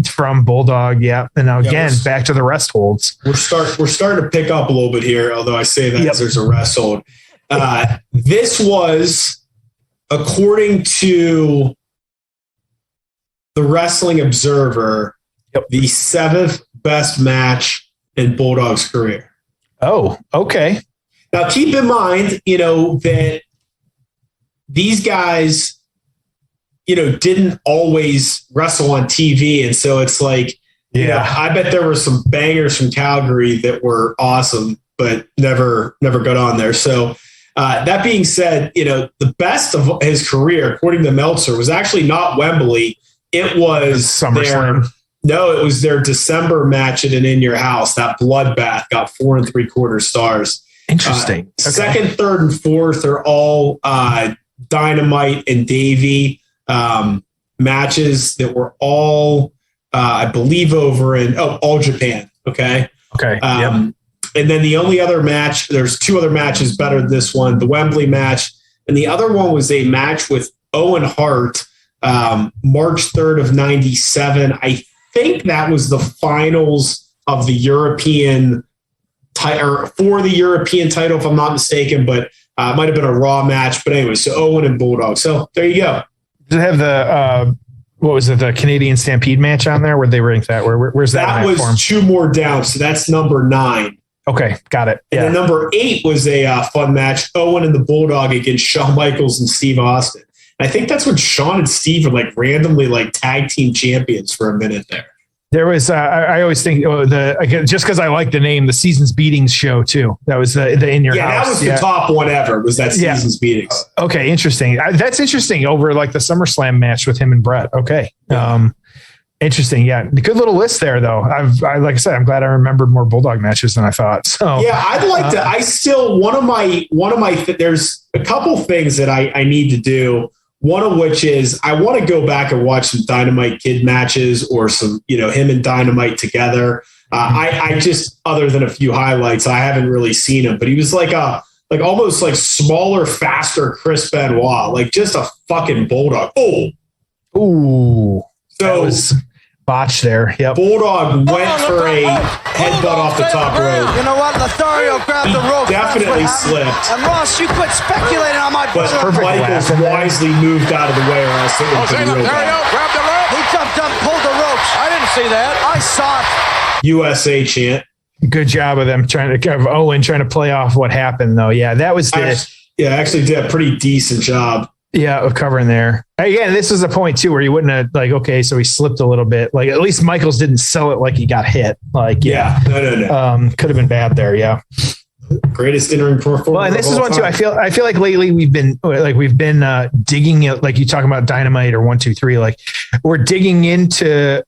from Bulldog. Yeah. And now again, back to the rest holds. We're starting to pick up a little bit here, although I say that as there's a rest hold. This was, according to the Wrestling Observer, the 7th best match in Bulldog's career. Oh, okay. Now keep in mind, that these guys, didn't always wrestle on TV. And so it's like, I bet there were some bangers from Calgary that were awesome, but never got on there. So that being said, the best of his career, according to Meltzer, was actually not Wembley. It was SummerSlam. It was their December match at an In Your House. That bloodbath got 4 3/4 stars. Interesting. Okay. Second, third, and fourth are all Dynamite and Davey matches that were all, I believe, over in All Japan. Okay. And then the only other match, there's 2 other matches better than this one, the Wembley match. And the other one was a match with Owen Hart, March 3rd of 97. I think that was the finals of the European title, for the European title, if I'm not mistaken, but it might have been a Raw match. But anyway, so Owen and Bulldog. So there you go. Does it have the, what was it, the Canadian Stampede match on there? Where'd they rank that? Where's that? That was 2 more down. So that's number 9. Okay, got it. And then number 8 was a fun match, Owen and the Bulldog against Shawn Michaels and Steve Austin. And I think that's when Shawn and Steve are like randomly like tag team champions for a minute there. There was, I always think just because I like the name, the Seasons Beatings show too. That was the In Your House. Yeah, that was the top one ever. Was that Seasons Beatings? Okay, interesting. That's interesting. Over like the SummerSlam match with him and Brett. Okay, interesting. Yeah, good little list there though. Like I said, I'm glad I remembered more Bulldog matches than I thought. So yeah, I'd like to. I still one of my. There's a couple things that I need to do. One of which is I want to go back and watch some Dynamite Kid matches or some, him and Dynamite together. I just, other than a few highlights, I haven't really seen him, but he was like almost like smaller, faster Chris Benoit, like just a fucking bulldog. Ooh. So that was botched there. Yep. Bulldog went for a headbutt off the top rope. You know what? Lothario grabbed the rope. Definitely slipped. And Ross, you quit speculating on my But Michaels wisely moved out of the way or else it would have been real bad. Grabbed the rope. He jumped up, pulled the ropes. I didn't see that. I saw it. USA chant. Good job of them trying to play off what happened though. Yeah, that was actually did a pretty decent job. Yeah, of covering there. Again, this was a point too where you wouldn't have okay, so he slipped a little bit. Like at least Michaels didn't sell it like he got hit. Like no. Could have been bad there. Yeah. Greatest in-ring performer. Well, and this is one too. I feel like lately we've been digging it, like you talking about Dynamite or 1, 2, 3. Like we're digging into,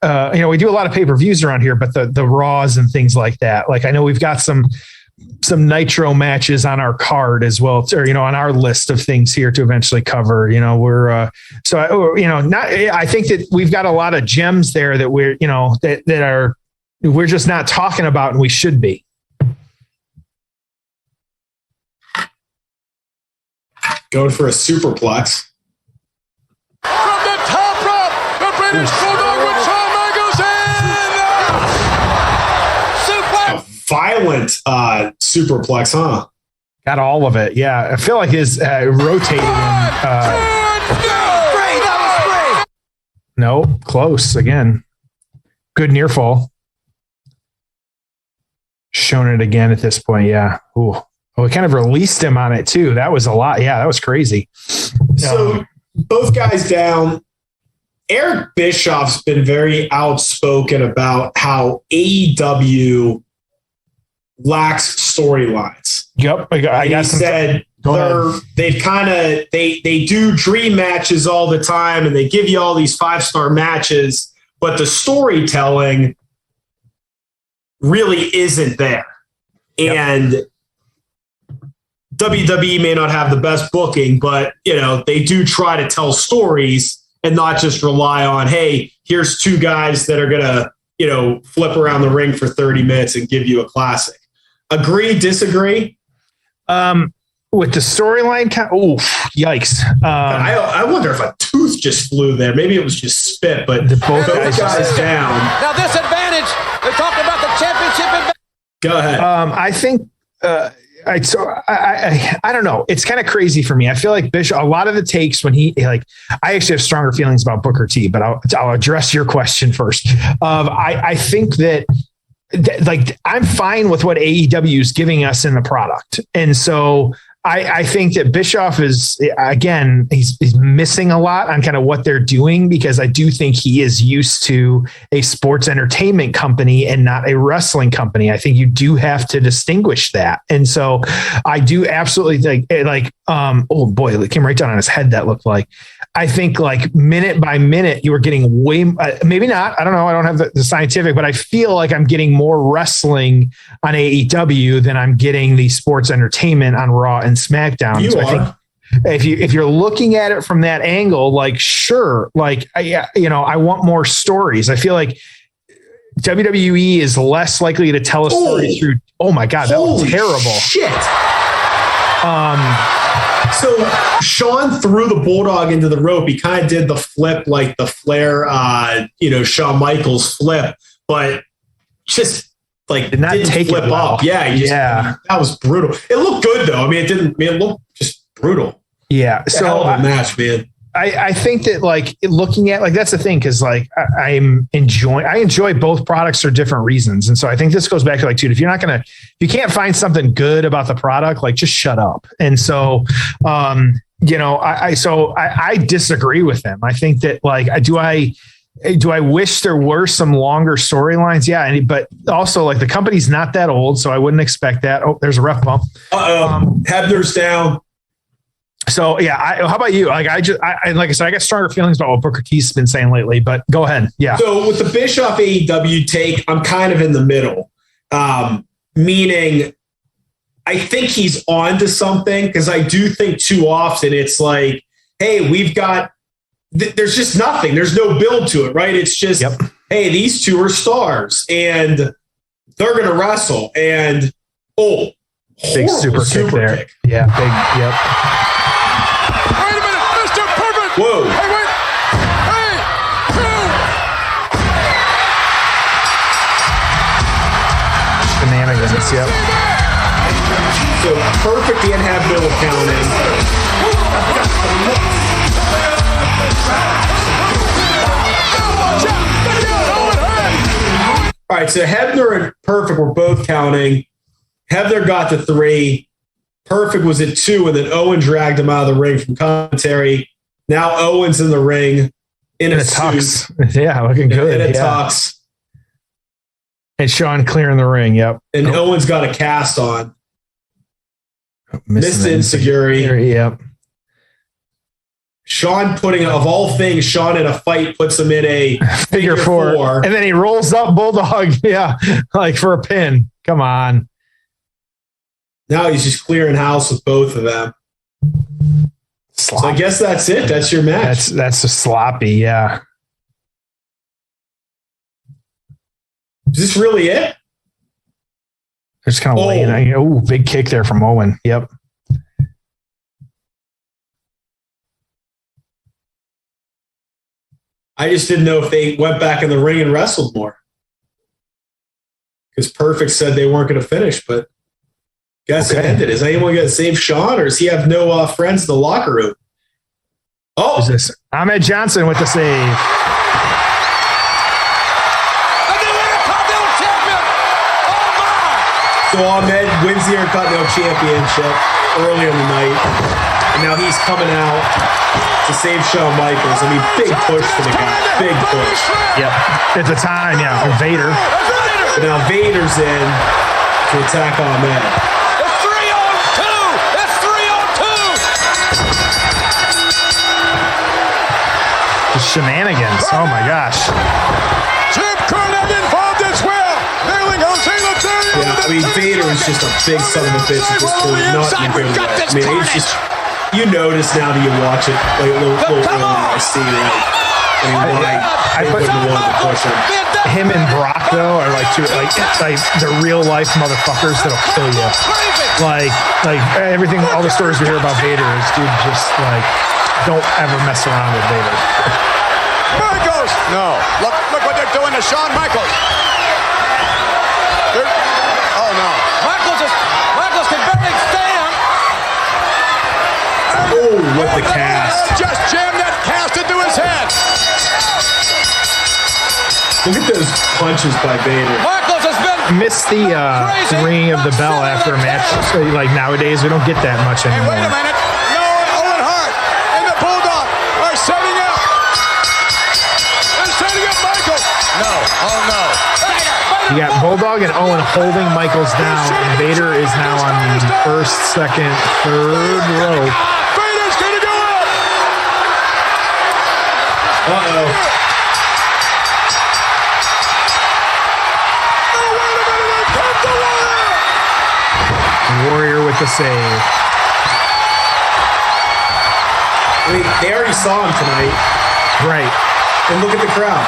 we do a lot of pay-per-views around here, but the Raws and things like that. Like I know we've got some Nitro matches on our card as well, or on our list of things here to eventually cover. I think that we've got a lot of gems there that we're we're just not talking about, and we should be. Going for a superplex. From the top rope, the British Bulldog with Shawn Michaels in. Suplex. A violent superplex, huh? Got all of it. Yeah. I feel like his rotated. That was great. No, close again. Good near fall. Shown it again at this point. Yeah. Ooh. We kind of released him on it too. That was a lot. Yeah, that was crazy. So both guys down. Eric Bischoff's been very outspoken about how AEW lacks storylines. Yep. He said they do dream matches all the time and they give you all these 5-star matches, but the storytelling really isn't there. Yep. And WWE may not have the best booking, but they do try to tell stories and not just rely on, hey, here's 2 guys that are gonna, flip around the ring for 30 minutes and give you a classic. Agree, disagree? With the storyline, yikes! I wonder if a tooth just flew there. Maybe it was just spit, but both guys down. Now this advantage, they're talking about the championship advantage. Go ahead. I think. I don't know. It's kind of crazy for me. I feel like Bishop, a lot of the takes when I actually have stronger feelings about Booker T, but I'll address your question first. I think that I'm fine with what AEW is giving us in the product. And so I think that Bischoff is, again, he's missing a lot on kind of what they're doing, because I do think he is used to a sports entertainment company and not a wrestling company. I think you do have to distinguish that. And so I do absolutely think oh boy, it came right down on his head. That looked like, I think minute by minute, you were getting way, maybe not, I don't know. I don't have the scientific, but I feel like I'm getting more wrestling on AEW than I'm getting the sports entertainment on Raw and SmackDown. I think if you're looking at it from that angle, sure, I want more stories. I feel like WWE is less likely to tell a story through. Oh my God, that was terrible. Shit. So Shawn threw the Bulldog into the rope. He kind of did the flip, like the Flair, Shawn Michaels flip, but just did not take flip it well. Up. Yeah, that was brutal. It looked good though. I mean, it looked just brutal. Yeah. So hell of a match, man. I think that looking at that's the thing, because I enjoy both products for different reasons, and so I think this goes back to dude, if you can't find something good about the product, just shut up. And so I disagree with them. I think that do I wish there were some longer storylines? Yeah, but also the company's not that old, so I wouldn't expect that. Oh, there's a ref bump. Hebner's down. So yeah, how about you? Like I said, I got stronger feelings about what Booker T's been saying lately. But go ahead. Yeah. So with the Bischoff AEW take, I'm kind of in the middle, meaning I think he's on to something, because I do think too often it's hey, we've got. There's just nothing. There's no build to it, right? It's just, hey, these 2 are stars and they're going to wrestle. And, big super kick there. Kick. Yeah, big, yep. Wait a minute, Mr. Perfect. Whoa. Hey, wait. Hey, 2. Shenanigans, yep. So Perfect and have no accounting. All right, so Hebner and Perfect were both counting. Hebner got the 3. Perfect was at 2, and then Owen dragged him out of the ring from commentary. Now Owen's in the ring in a tux. Yeah, looking good. In a tux. And Shawn clearing the ring, yep. And Owen's got a cast on. Missed insecurity. Yep. Shawn of all things, Shawn in a fight puts him in a figure four. And then he rolls up Bulldog, like for a pin. Come on. Now he's just clearing house with both of them. Sloppy. So I guess that's it. That's your match. That's a sloppy, yeah. Is this really it? Just kind of laying. Oh, big kick there from Owen. Yep. I just didn't know if they went back in the ring and wrestled more. Because Perfect said they weren't going to finish, but guess it ended. Is anyone going to save Shawn, or does he have no friends in the locker room? Oh, who's this? Ahmed Johnson with the save. So Ahmed wins the Intercontinental Championship earlier in the night, and now he's coming out to save Shawn Michaels. I mean, big push for the guy. Big push. Yep. At the time, yeah. Vader. But now Vader's in to attack Ahmed. It's 3-on-2. It's 3-on-2. The shenanigans. Oh my gosh. Jim Cornette involved as well. Nailing Jose Lothario. Yeah, I mean, Vader is just a big son of a bitch at this point. Not in a good way. I mean, it's just, you notice now that you watch it, like a little I see, I put the one to push him and Brock though are like the real life motherfuckers that'll kill you. Like everything, all the stories we hear about Vader is, dude, just like don't ever mess around with Vader. Michaels, no, look what they're doing to Shawn Michaels. Oh no, Michaels can barely stand. Oh, with the cast. Just jammed that cast into his head. Look at those punches by Vader. Michaels has been missed the ringing of the bell after a match. So, like nowadays, we don't get that much anymore. Wait a minute. No, Owen Hart and the Bulldog are setting up. They're setting up Michaels. No. Oh no. You got Bulldog and Owen holding Michaels down, and Vader is now on the first, second, third rope. Vader's gonna go up. Uh-oh. Warrior with the save. I mean, they already saw him tonight. Right. And look at the crowd.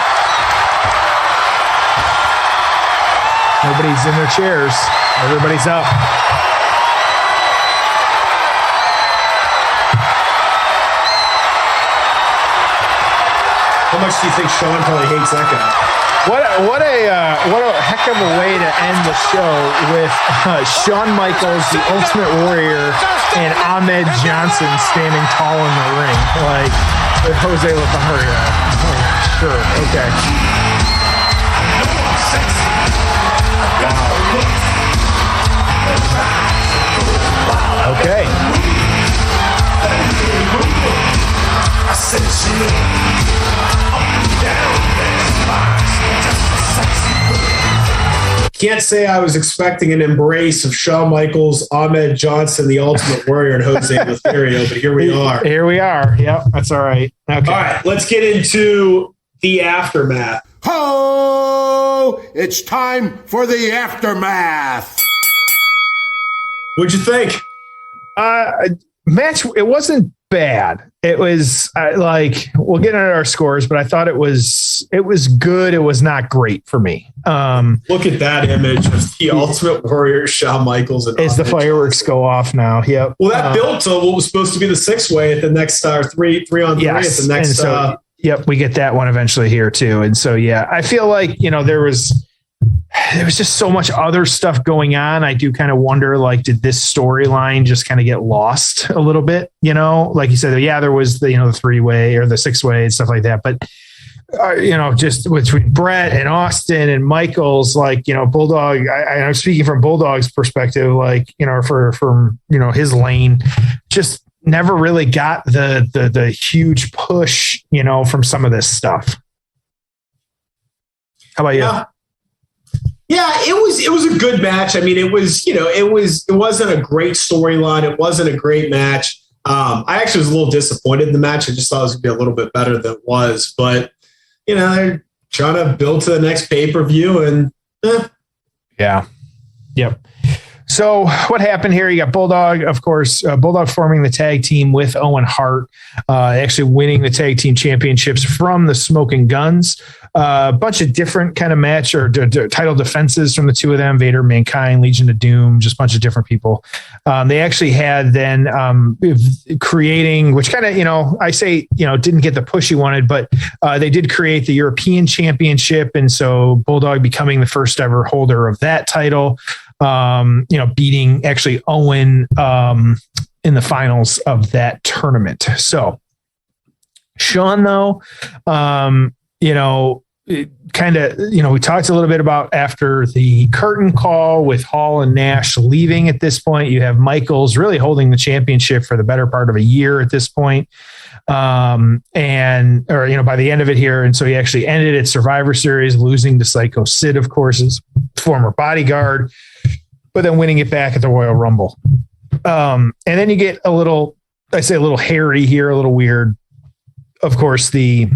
Nobody's in their chairs. Everybody's up. How much do you think Shawn probably hates that guy? What a heck of a way to end the show with Shawn Michaels, the Ultimate Warrior, and Ahmed Johnson standing tall in the ring, like with Jose Lothario. Oh, sure, okay. Okay. Can't say I was expecting an embrace of Shawn Michaels, Ahmed Johnson, the Ultimate Warrior, and Jose Lothario, but here we are. Here we are. Yep, that's all right. Okay. All right, let's get into the aftermath. Ho! It's time for the aftermath. What'd you think? Match, it wasn't bad. It was we'll get into our scores, but I thought it was good. It was not great for me. Look at that image of the Ultimate Warrior, Shawn Michaels, and as the fireworks go off now. Yep. Well, that built to what was supposed to be the 6-way at the next 3-on-3 yes. at the next. So, yep, we get that one eventually here too. And so I feel like there was just so much other stuff going on. I do kind of wonder, did this storyline just kind of get lost a little bit? Like you said, there was the 3-way or the 6-way and stuff like that. But just between Brett and Austin and Michaels, like, Bulldog, I'm speaking from Bulldog's perspective, like, from his lane, just never really got the huge push, from some of this stuff. How about you? Yeah, it was a good match. I mean, it wasn't a great storyline. It wasn't a great match. I actually was a little disappointed in the match. I just thought it was going to be a little bit better than it was. But, they're trying to build to the next pay-per-view. And yeah. Yep. So what happened here? You got Bulldog, of course, Bulldog forming the tag team with Owen Hart, actually winning the tag team championships from the Smoking Guns. A bunch of different kind of match or title defenses from the two of them, Vader, Mankind, Legion of Doom, just a bunch of different people. They actually had then creating, which kind of, I say, didn't get the push he wanted, but they did create the European Championship. And so Bulldog becoming the first ever holder of that title. Beating actually Owen in the finals of that tournament. So Shawn, though, we talked a little bit about after the curtain call with Hall and Nash leaving at this point, you have Michaels really holding the championship for the better part of a year at this point. By the end of it here. And so he actually ended at Survivor Series, losing to Psycho Sid, of course, his former bodyguard, but then winning it back at the Royal Rumble. And then you get a little hairy here, a little weird. Of course, the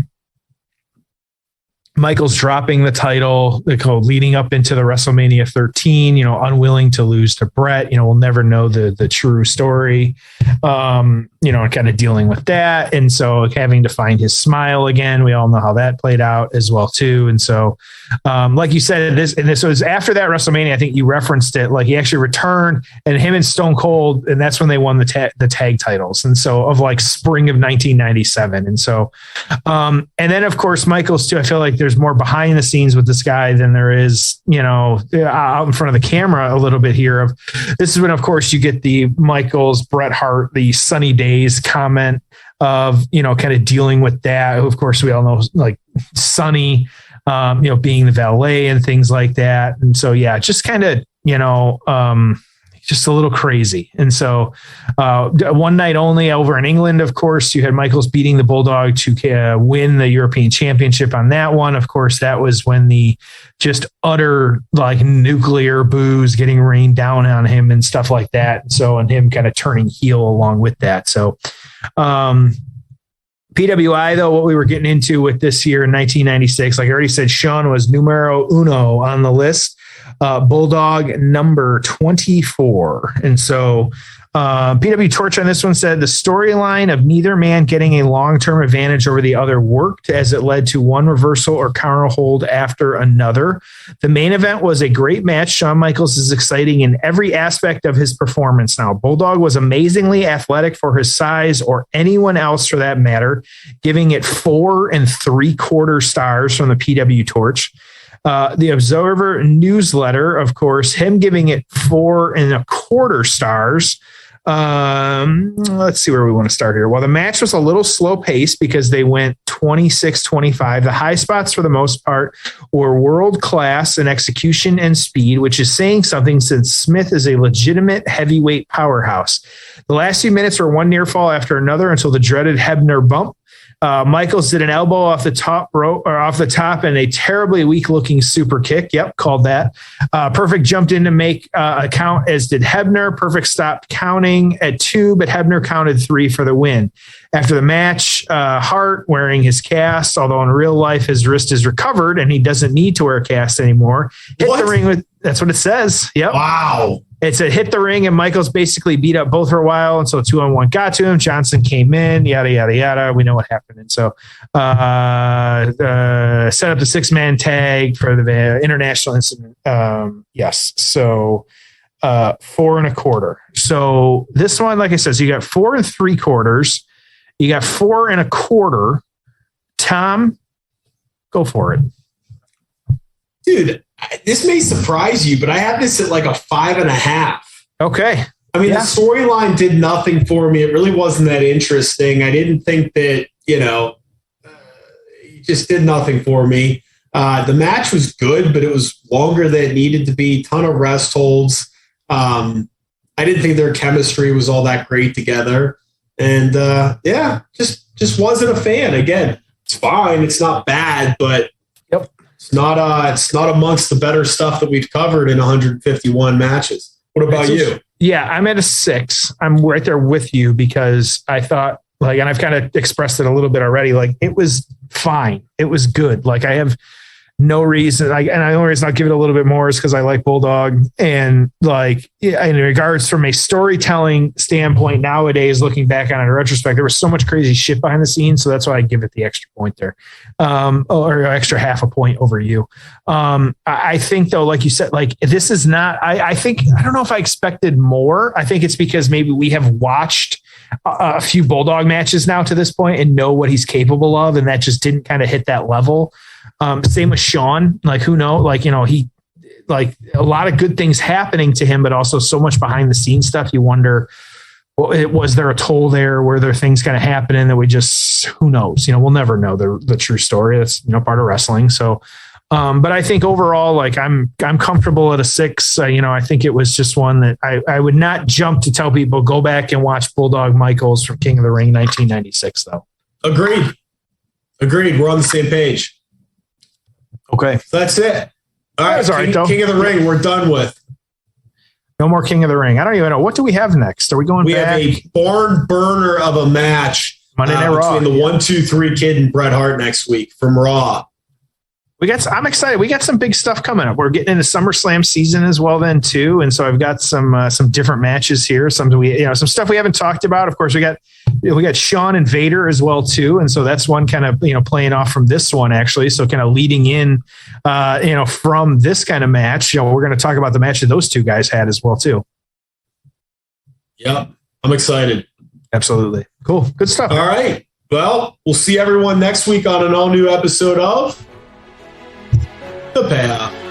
Michaels dropping the title, leading up into the WrestleMania 13, unwilling to lose to Brett, we'll never know the true story, and kind of dealing with that. And so having to find his smile again, we all know how that played out as well too. And so, like you said, this was after that WrestleMania, I think you referenced it, like he actually returned and him and Stone Cold, and that's when they won the tag titles. And so of like spring of 1997. And so, and then of course, Michaels too, I feel like there's more behind the scenes with this guy than there is, out in front of the camera a little bit here. This is when, of course, you get the Michaels, Bret Hart, the Sunny Days comment of, kind of dealing with that. Of course, we all know like Sunny, being the valet and things like that. And so, yeah, just kind of, just a little crazy. And so one night only over in England, of course, you had Michaels beating the Bulldog to win the European Championship on that one. Of course, that was when the just utter like nuclear boos getting rained down on him and stuff like that. And so, and him kind of turning heel along with that. So PWI, though, what we were getting into with this year in 1996, like I already said, Shawn was numero uno on the list. Bulldog number 24. And so PW Torch on this one said the storyline of neither man getting a long-term advantage over the other worked as it led to one reversal or counter hold after another. The main event was a great match. Shawn Michaels is exciting in every aspect of his performance. Now, Bulldog was amazingly athletic for his size, or anyone else for that matter, giving it 4 3/4 stars from the PW Torch. The Observer newsletter, of course, him giving it 4 1/4 stars. Let's see where we want to start here. Well, the match was a little slow paced because they went 26-25. The high spots for the most part were world class in execution and speed, which is saying something since Smith is a legitimate heavyweight powerhouse. The last few minutes were one near fall after another until the dreaded Hebner bump. Michaels did an elbow off the top rope or off the top and a terribly weak looking super kick. Yep. Called that. Perfect jumped in to make a count, as did Hebner. Perfect stopped counting at 2, but Hebner counted 3 for the win. After the match, Hart, wearing his cast, although in real life his wrist is recovered and he doesn't need to wear a cast anymore, hit the ring with, that's what it says. Yep. Wow. It said hit the ring, and Michaels basically beat up both for a while until 2-on-1 got to him. Johnson came in, yada, yada, yada. We know what happened. And so set up the 6-man tag for the international incident. Yes. So 4 1/4. So this one, like I said, so you got 4 3/4. You got 4 1/4. Tom, go for it. Dude, this may surprise you, but I have this at like a 5.5. Okay. I mean, the storyline did nothing for me. It really wasn't that interesting. I didn't think that, just did nothing for me. The match was good, but it was longer than it needed to be. Ton of rest holds. I didn't think their chemistry was all that great together. And just wasn't a fan. Again, it's fine. It's not bad, but it's not amongst the better stuff that we've covered in 151 matches. What about you? Yeah, I'm at a 6. I'm right there with you because I thought, and I've kind of expressed it a little bit already, it was fine. It was good. I have no reason. And the only reason I'll give it a little bit more is because I like Bulldog. And in regards from a storytelling standpoint nowadays, looking back on it in retrospect, there was so much crazy shit behind the scenes. So that's why I give it the extra point there, or extra half a point over you. I think though, like you said, this is not, I don't know if I expected more. I think it's because maybe we have watched a few Bulldog matches now to this point and know what he's capable of. And that just didn't kind of hit that level. Same with Shawn, who knows, he, a lot of good things happening to him, but also so much behind the scenes stuff. You wonder, was there a toll there? Were there things kind of happening that we just, who knows, we'll never know the true story. That's, part of wrestling. So, but I think overall, I'm comfortable at a 6. I think it was just one that I would not jump to tell people go back and watch Bulldog Michaels from King of the Ring, 1996 though. Agreed. We're on the same page. Okay. So that's it. All right. All right, though. King of the Ring, we're done with. No more King of the Ring. I don't even know. What do we have next? Are we going back? We have a barn burner of a match Monday Night Raw between the 1-2-3 Kid and Bret Hart next week from Raw. I'm excited. We got some big stuff coming up. We're getting into SummerSlam season as well then too. And so I've got some different matches here. Some stuff we haven't talked about. Of course, we got Shawn and Vader as well too. And so that's one kind of, playing off from this one actually. So kind of leading in, from this kind of match, we're going to talk about the match that those two guys had as well too. Yep. I'm excited. Absolutely. Cool. Good stuff. All right. Well, we'll see everyone next week on an all new episode of The Payoff.